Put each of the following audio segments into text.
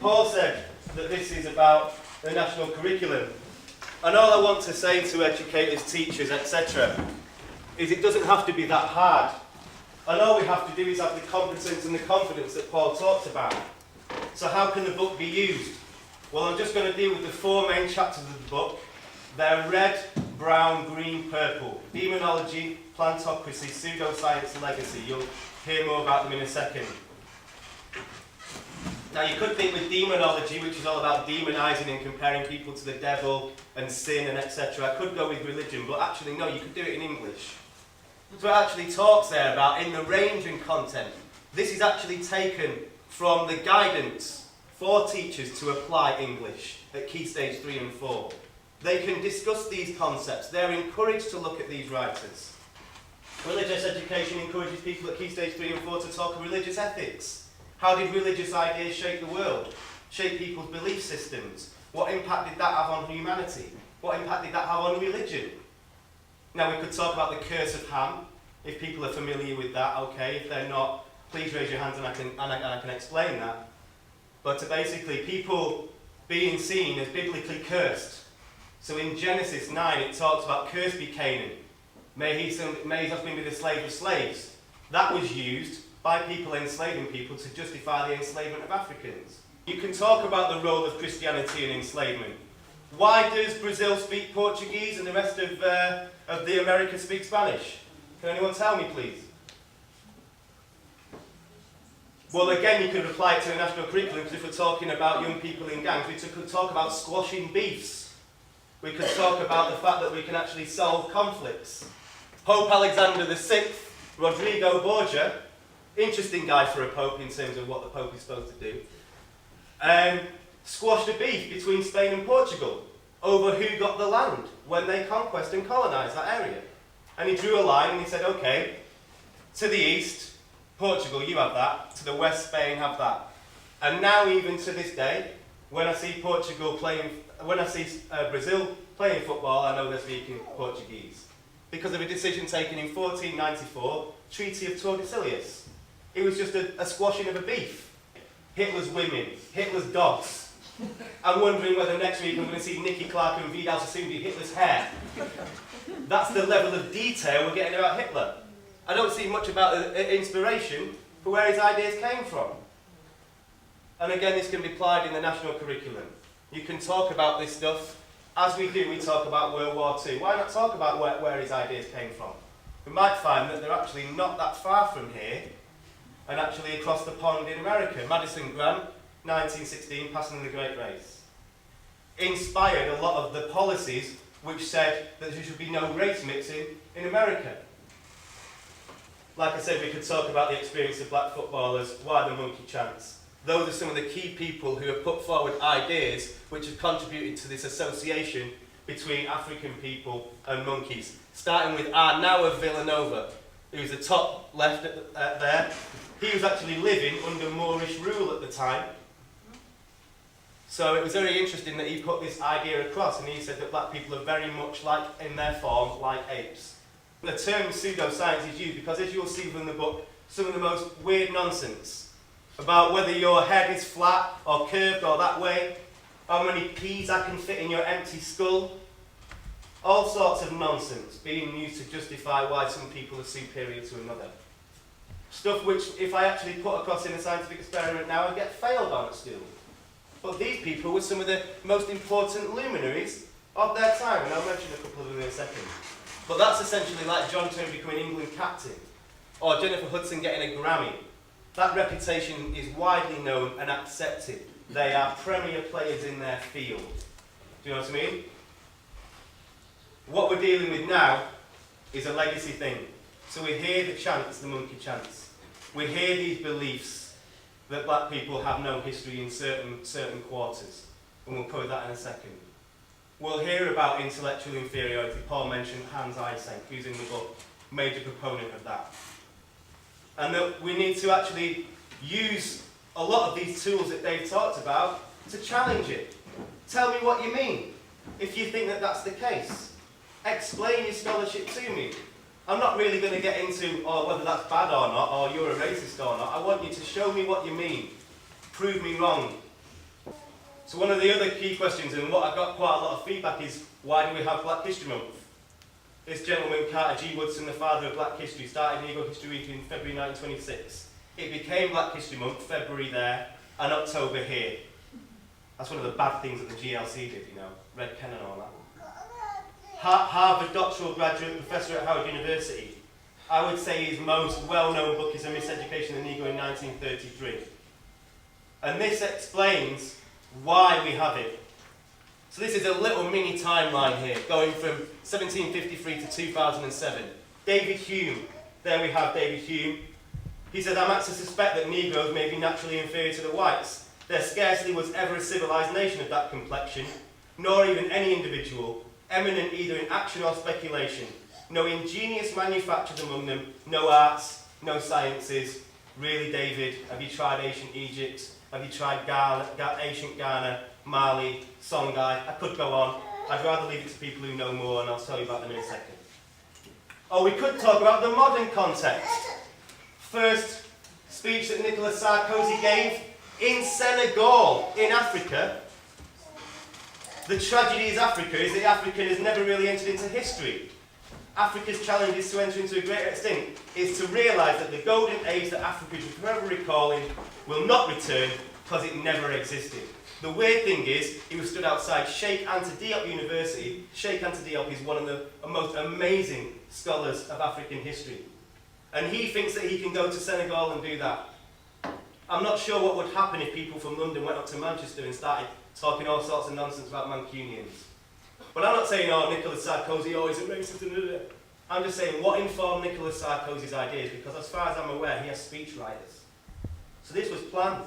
Paul said that this is about the national curriculum. And all I want to say to educators, teachers, etc. is it doesn't have to be that hard. And all we have to do is have the competence and the confidence that Paul talked about. So how can the book be used? Well, I'm just going to deal with the 4 main chapters of the book. They're red, brown, green, purple. Demonology, plantocracy, pseudoscience, legacy. You'll hear more about them in a second. Now you could think with demonology, which is all about demonizing and comparing people to the devil and sin and etc. I could go with religion, but actually no, you could do it in English. So it actually talks there about in the range and content. This is actually taken from the guidance for teachers to apply English at Key Stage 3 and 4. They can discuss these concepts. They're encouraged to look at these writers. Religious education encourages people at Key Stage 3 and 4 to talk of religious ethics. How did religious ideas shape the world? Shape people's belief systems? What impact did that have on humanity? What impact did that have on religion? Now we could talk about the curse of Ham, if people are familiar with that, okay. If they're not, please raise your hands and I can explain that. But basically, people being seen as biblically cursed. So in Genesis 9 it talks about cursed be Canaan. May his offspring be the slave of slaves. That was used by people enslaving people to justify the enslavement of Africans. You can talk about the role of Christianity in enslavement. Why does Brazil speak Portuguese and the rest of the Americas speak Spanish? Can anyone tell me, please? Well, again, you could apply it to the national curriculum, because if we're talking about young people in gangs, we could talk about squashing beefs. We could talk about the fact that we can actually solve conflicts. Pope Alexander VI, Rodrigo Borgia, interesting guy for a pope in terms of what the pope is supposed to do, squashed a beef between Spain and Portugal over who got the land when they conquest and colonised that area. And he drew a line and he said, okay, to the east, Portugal, you have that. To the west, Spain have that. And now, even to this day, when I see Brazil playing football, I know they're speaking Portuguese. Because of a decision taken in 1494, Treaty of Tordesillas. It was just a squashing of a beef. Hitler's women, Hitler's dogs. I'm wondering whether next week I'm going to see Nicky Clark and Vidal Sassoon do Hitler's hair. That's the level of detail we're getting about Hitler. I don't see much about inspiration for where his ideas came from. And again, this can be applied in the national curriculum. You can talk about this stuff. As we do, we talk about World War II. Why not talk about where his ideas came from? We might find that they're actually not that far from here, and actually across the pond in America. Madison Grant, 1916, Passing the Great Race. Inspired a lot of the policies which said that there should be no race mixing in America. Like I said, we could talk about the experience of black footballers, why the monkey chants. Those are some of the key people who have put forward ideas which have contributed to this association between African people and monkeys. Starting with Arnau of Villanova, who's the top left there. He was actually living under Moorish rule at the time. So it was very interesting that he put this idea across, and he said that black people are very much like, in their form, like apes. The term pseudoscience is used because, as you'll see from the book, some of the most weird nonsense about whether your head is flat or curved or that way, how many peas I can fit in your empty skull. All sorts of nonsense being used to justify why some people are superior to another. Stuff which, if I actually put across in a scientific experiment now, I'd get failed on at school. But these people were some of the most important luminaries of their time, and I'll mention a couple of them in a second. But that's essentially like John Terry becoming England captain, or Jennifer Hudson getting a Grammy. That reputation is widely known and accepted. They are premier players in their field. Do you know what I mean? What we're dealing with now is a legacy thing. So we hear the chants, the monkey chants. We hear these beliefs that black people have no history in certain quarters. And we'll cover that in a second. We'll hear about intellectual inferiority. Paul mentioned Hans Eysenck, who's in the book, major proponent of that. And that we need to actually use a lot of these tools that Dave talked about to challenge it. Tell me what you mean, if you think that that's the case. Explain your scholarship to me. I'm not really going to get into whether that's bad or not, or you're a racist or not. I want you to show me what you mean. Prove me wrong. So one of the other key questions, and what I got quite a lot of feedback, is why do we have Black History Month? This gentleman, Carter G. Woodson, the father of Black History, started Negro History Week in February 1926. It became Black History Month, February there, and October here. That's one of the bad things that the GLC did, you know, Red Pen and all that. Harvard doctoral graduate, professor at Howard University. I would say his most well-known book is A Miseducation of the Negro in 1933. And this explains why we have it. So this is a little mini timeline here, going from 1753 to 2007. David Hume, there we have David Hume. He says, I'm apt to suspect that Negroes may be naturally inferior to the whites. There scarcely was ever a civilized nation of that complexion, nor even any individual, eminent either in action or speculation. No ingenious manufactures among them, no arts, no sciences. Really, David, have you tried ancient Egypt? Have you tried ancient Ghana, Mali, Songhai? I could go on. I'd rather leave it to people who know more, and I'll tell you about them in a second. Oh, we could talk about the modern context. First speech that Nicolas Sarkozy gave in Senegal, in Africa. The tragedy is Africa is that Africa has never really entered into history. Africa's challenge is to enter into a greater extent, is to realise that the golden age that Africa is forever recalling will not return because it never existed. The weird thing is, he was stood outside Sheikh Anta Diop University. Sheikh Anta Diop is one of the most amazing scholars of African history. And he thinks that he can go to Senegal and do that. I'm not sure what would happen if people from London went up to Manchester and started talking all sorts of nonsense about Mancunians. But I'm not saying, oh, Nicolas Sarkozy, oh, he's a racist. I'm just saying, what informed Nicolas Sarkozy's ideas? Because as far as I'm aware, he has speechwriters. So this was planned.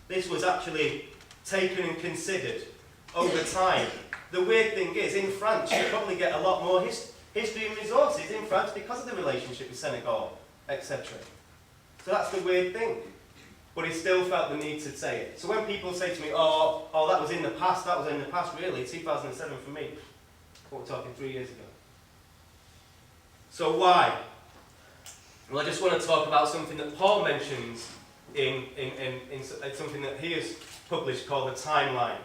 This was actually taken and considered over time. The weird thing is, in France, you probably get a lot more history and resources in France because of the relationship with Senegal, etc. So that's the weird thing. But he still felt the need to say it. So when people say to me, oh, that was in the past, really, 2007 for me. What we're talking 3 years ago. So why? Well, I just want to talk about something that Paul mentions in something that he has published called The Timeline.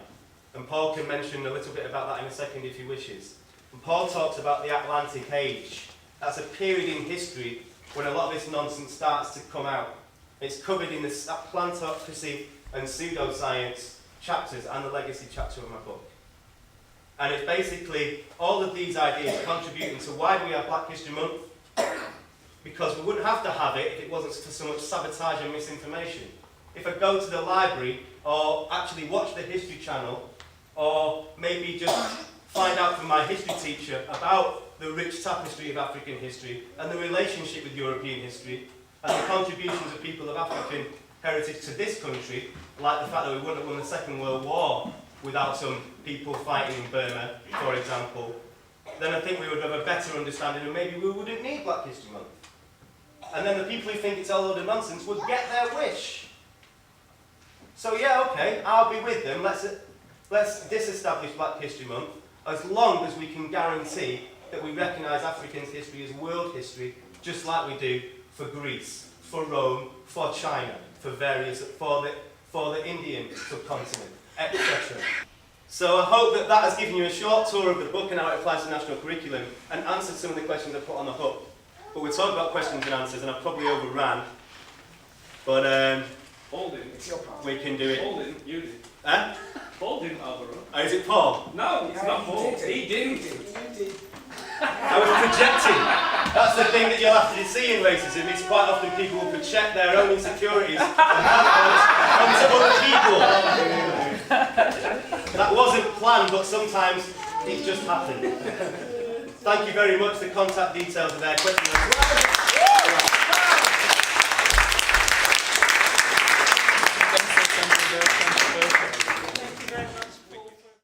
And Paul can mention a little bit about that in a second if he wishes. And Paul talks about the Atlantic Age. That's a period in history when a lot of this nonsense starts to come out. It's covered in the plantocracy and pseudoscience chapters and the legacy chapter of my book. And it's basically all of these ideas contributing to why we have Black History Month, because we wouldn't have to have it if it wasn't for so much sabotage and misinformation. If I go to the library, or actually watch the History Channel, or maybe just find out from my history teacher about the rich tapestry of African history and the relationship with European history, and the contributions of people of African heritage to this country, like the fact that we wouldn't have won the Second World War without some people fighting in Burma, for example, then I think we would have a better understanding and maybe we wouldn't need Black History Month. And then the people who think it's all a load of nonsense would get their wish. So yeah, okay, I'll be with them. Let's disestablish Black History Month as long as we can guarantee that we recognise African history as world history, just like we do for Greece, for Rome, for China, for the Indian subcontinent, etc. So I hope that that has given you a short tour of the book and how it applies to national curriculum and answered some of the questions I put on the hook. But we'll talk about questions and answers, and I've probably overran. But Paul didn't. It's your part. We can do it. Paul didn't. You did. Huh? Paul didn't overrun. Oh, is it Paul? No, it's not Paul. He didn't. I was projecting. That's the thing that you'll have to see in racism. It's quite often people will project their own insecurities onto other people. That wasn't planned, but sometimes it just happened. Thank you very much. The contact details are there. Questions?